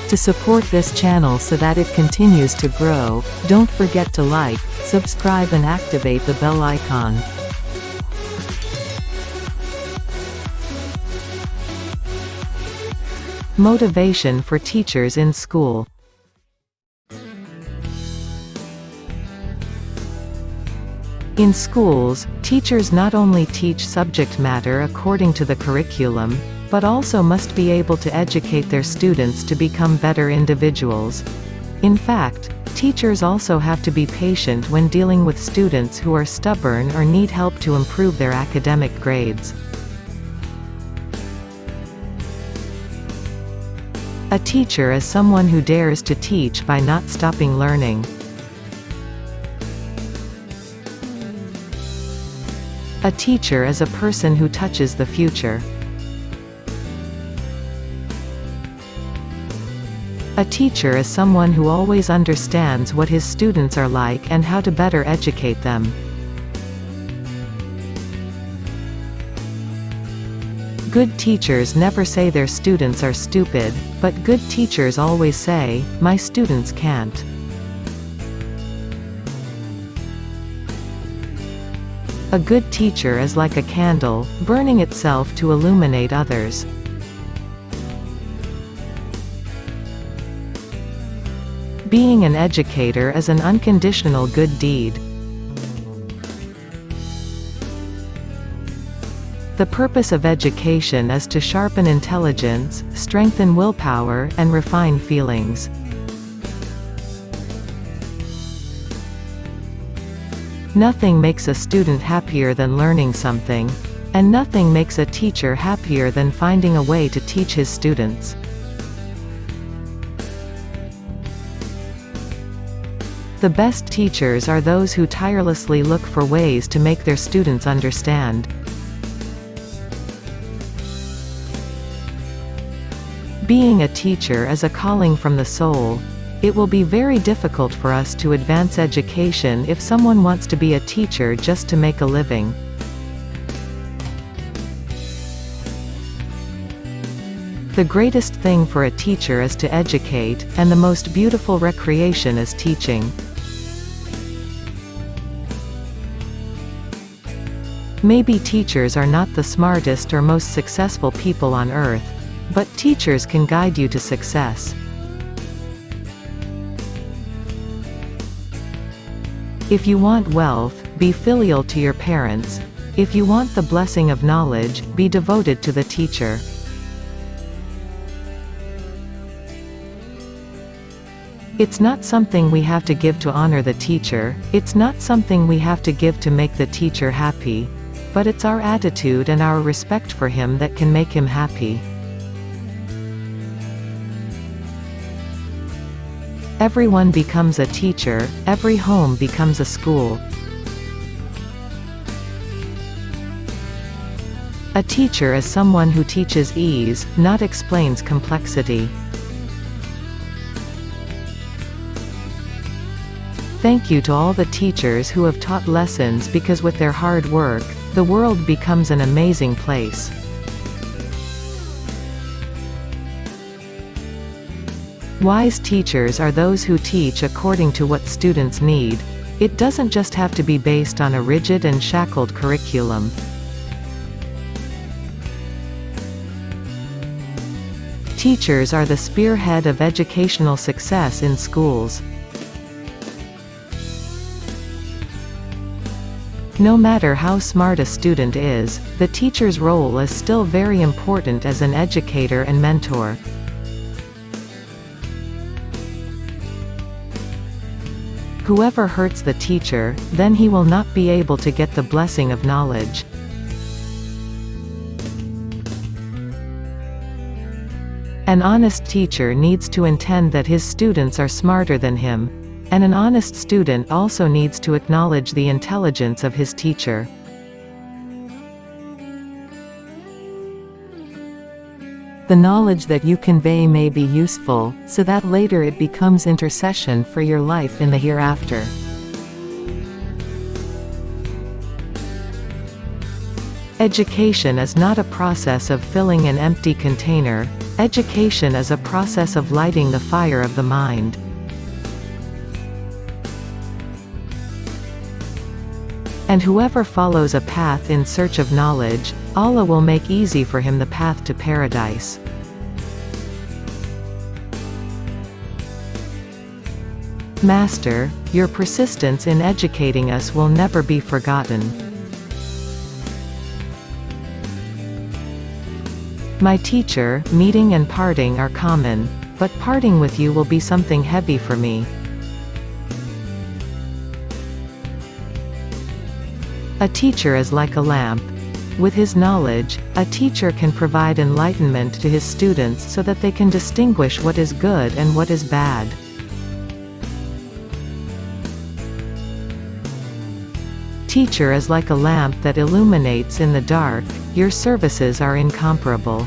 To support this channel so that it continues to grow, don't forget to like, subscribe and activate the bell icon. Motivation for teachers in school. In schools, teachers not only teach subject matter according to the curriculum, but also must be able to educate their students to become better individuals. In fact, teachers also have to be patient when dealing with students who are stubborn or need help to improve their academic grades. A teacher is someone who dares to teach by not stopping learning. A teacher is a person who touches the future. A teacher is someone who always understands what his students are like and how to better educate them. Good teachers never say their students are stupid, but good teachers always say, "My students can't." A good teacher is like a candle, burning itself to illuminate others. Being an educator is an unconditional good deed. The purpose of education is to sharpen intelligence, strengthen willpower, and refine feelings. Nothing makes a student happier than learning something, and nothing makes a teacher happier than finding a way to teach his students. The best teachers are those who tirelessly look for ways to make their students understand. Being a teacher is a calling from the soul. It will be very difficult for us to advance education if someone wants to be a teacher just to make a living. The greatest thing for a teacher is to educate, and the most beautiful recreation is teaching. Maybe teachers are not the smartest or most successful people on earth, but teachers can guide you to success. If you want wealth, be filial to your parents. If you want the blessing of knowledge, be devoted to the teacher. It's not something we have to give to honor the teacher, it's not something we have to give to make the teacher happy, but it's our attitude and our respect for him that can make him happy. Everyone becomes a teacher, every home becomes a school. A teacher is someone who teaches ease, not explains complexity. Thank you to all the teachers who have taught lessons, because with their hard work, the world becomes an amazing place. Wise teachers are those who teach according to what students need. It doesn't just have to be based on a rigid and shackled curriculum. Teachers are the spearhead of educational success in schools. No matter how smart a student is, the teacher's role is still very important as an educator and mentor. Whoever hurts the teacher, then he will not be able to get the blessing of knowledge. An honest teacher needs to intend that his students are smarter than him, and an honest student also needs to acknowledge the intelligence of his teacher. The knowledge that you convey may be useful, so that later it becomes intercession for your life in the hereafter. Education is not a process of filling an empty container, Education is a process of lighting the fire of the mind. And whoever follows a path in search of knowledge, Allah will make easy for him the path to paradise. Master, your persistence in educating us will never be forgotten. My teacher, meeting and parting are common, but parting with you will be something heavy for me. A teacher is like a lamp. With his knowledge, a teacher can provide enlightenment to his students so that they can distinguish what is good and what is bad. Teacher is like a lamp that illuminates in the dark. Your services are incomparable.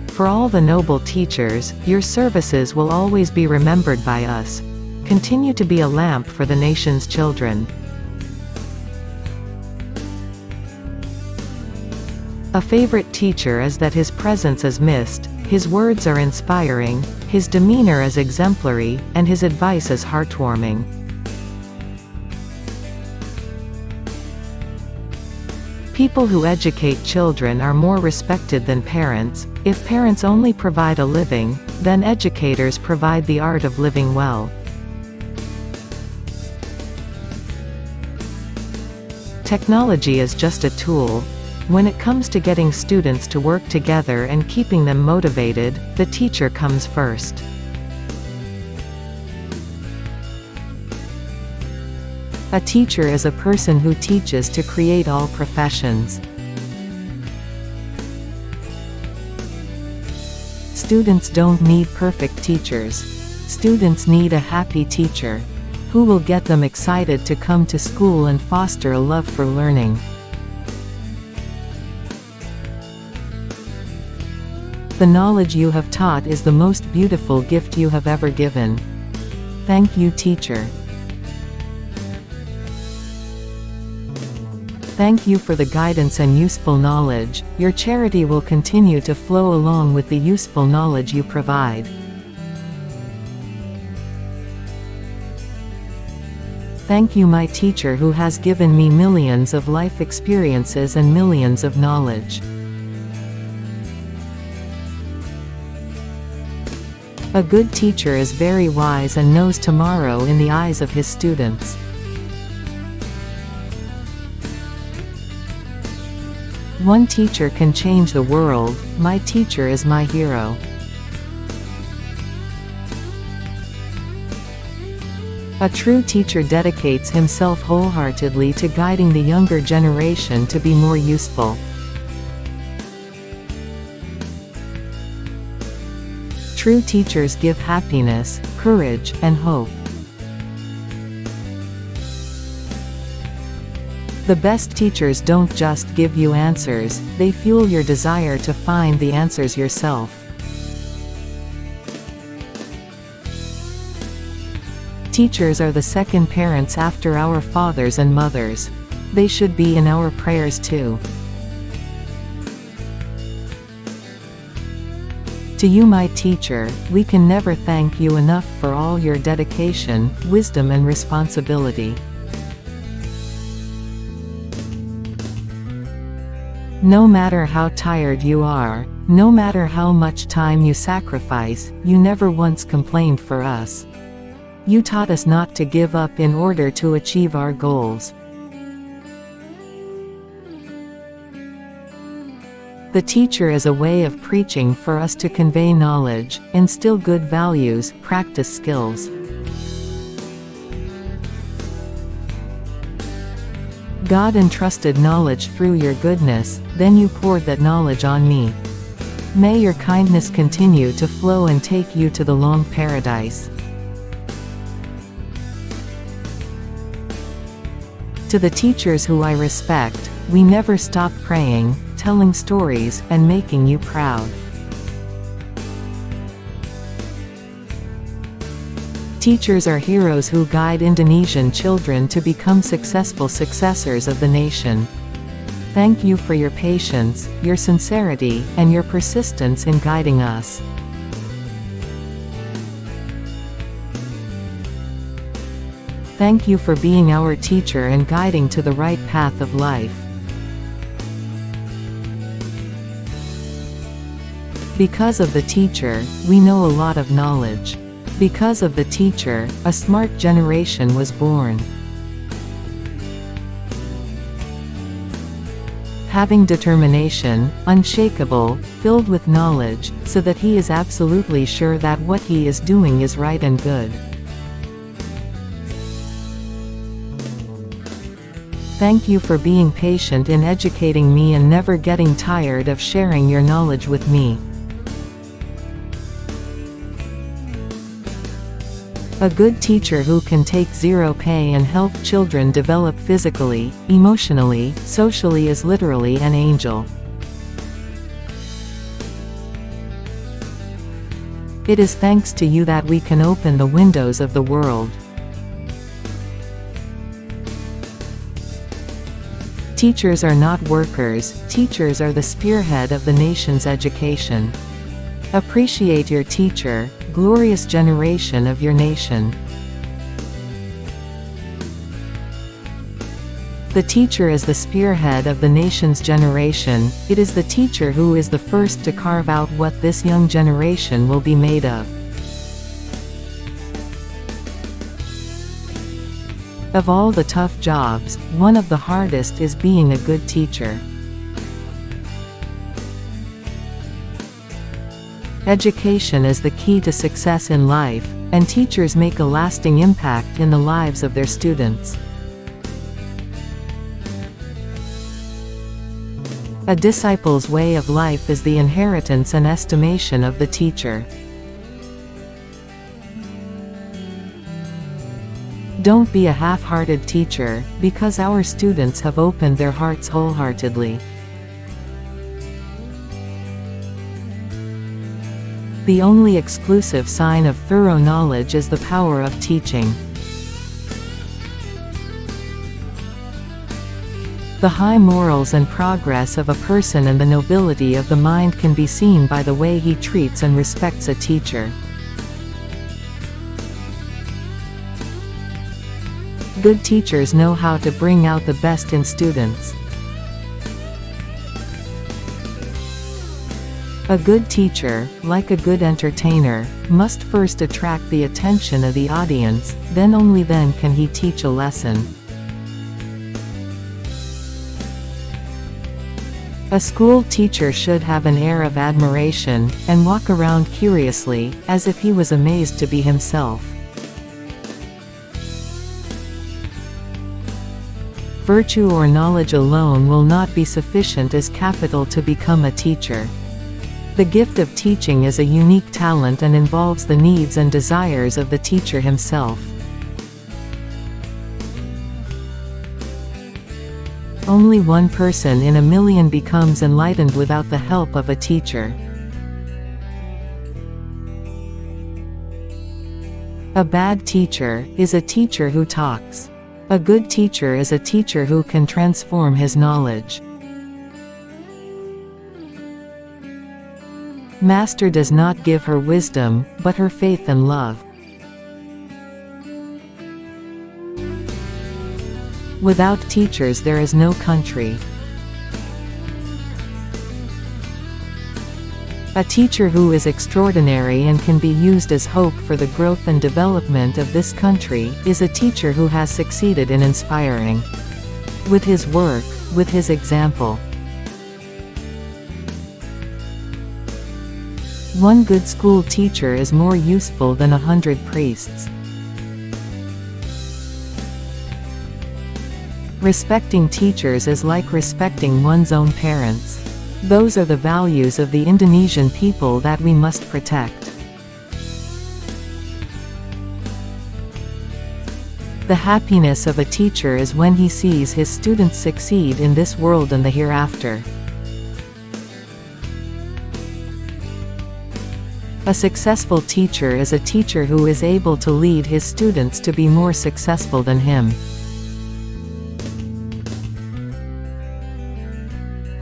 For all the noble teachers, your services will always be remembered by us. Continue to be a lamp for the nation's children. A favorite teacher is that his presence is missed, his words are inspiring, his demeanor is exemplary, and his advice is heartwarming. People who educate children are more respected than parents. If parents only provide a living, then educators provide the art of living well. Technology is just a tool. When it comes to getting students to work together and keeping them motivated, the teacher comes first. A teacher is a person who teaches to create all professions. Students don't need perfect teachers. Students need a happy teacher, who will get them excited to come to school and foster a love for learning. The knowledge you have taught is the most beautiful gift you have ever given. Thank you, teacher. Thank you for the guidance and useful knowledge. Your charity will continue to flow along with the useful knowledge you provide. Thank you, my teacher, who has given me millions of life experiences and millions of knowledge. A good teacher is very wise and knows tomorrow in the eyes of his students. One teacher can change the world. My teacher is my hero. A true teacher dedicates himself wholeheartedly to guiding the younger generation to be more useful. True teachers give happiness, courage, and hope. The best teachers don't just give you answers, they fuel your desire to find the answers yourself. Teachers are the second parents after our fathers and mothers. They should be in our prayers too. To you, my teacher, we can never thank you enough for all your dedication, wisdom and responsibility. No matter how tired you are, no matter how much time you sacrifice, you never once complained for us. You taught us not to give up in order to achieve our goals. The teacher is a way of preaching for us to convey knowledge, instill good values, practice skills. God entrusted knowledge through your goodness, then you poured that knowledge on me. May your kindness continue to flow and take you to the long paradise. To the teachers who I respect, we never stop praying, telling stories, and making you proud. Teachers are heroes who guide Indonesian children to become successful successors of the nation. Thank you for your patience, your sincerity, and your persistence in guiding us. Thank you for being our teacher and guiding to the right path of life. Because of the teacher, we know a lot of knowledge. Because of the teacher, a smart generation was born. Having determination, unshakable, filled with knowledge, so that he is absolutely sure that what he is doing is right and good. Thank you for being patient in educating me and never getting tired of sharing your knowledge with me. A good teacher who can take zero pay and help children develop physically, emotionally, socially is literally an angel. It is thanks to you that we can open the windows of the world. Teachers are not workers, teachers are the spearhead of the nation's education. Appreciate your teacher, glorious generation of your nation. The teacher is the spearhead of the nation's generation. It is the teacher who is the first to carve out what this young generation will be made of. Of all the tough jobs, one of the hardest is being a good teacher. Education is the key to success in life, and teachers make a lasting impact in the lives of their students. A disciple's way of life is the inheritance and estimation of the teacher. Don't be a half-hearted teacher, because our students have opened their hearts wholeheartedly. The only exclusive sign of thorough knowledge is the power of teaching. The high morals and progress of a person and the nobility of the mind can be seen by the way he treats and respects a teacher. Good teachers know how to bring out the best in students. A good teacher, like a good entertainer, must first attract the attention of the audience, then only then can he teach a lesson. A school teacher should have an air of admiration, and walk around curiously, as if he was amazed to be himself. Virtue or knowledge alone will not be sufficient as capital to become a teacher. The gift of teaching is a unique talent and involves the needs and desires of the teacher himself. Only one person in a million becomes enlightened without the help of a teacher. A bad teacher is a teacher who talks. A good teacher is a teacher who can transform his knowledge. Master does not give her wisdom, but her faith and love. Without teachers there is no country. A teacher who is extraordinary and can be used as hope for the growth and development of this country, is a teacher who has succeeded in inspiring. With his work, with his example. One good school teacher is more useful than 100 priests. Respecting teachers is like respecting one's own parents. Those are the values of the Indonesian people that we must protect. The happiness of a teacher is when he sees his students succeed in this world and the hereafter. A successful teacher is a teacher who is able to lead his students to be more successful than him.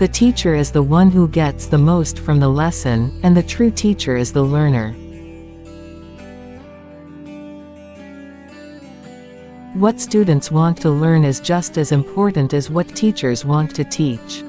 The teacher is the one who gets the most from the lesson, and the true teacher is the learner. What students want to learn is just as important as what teachers want to teach.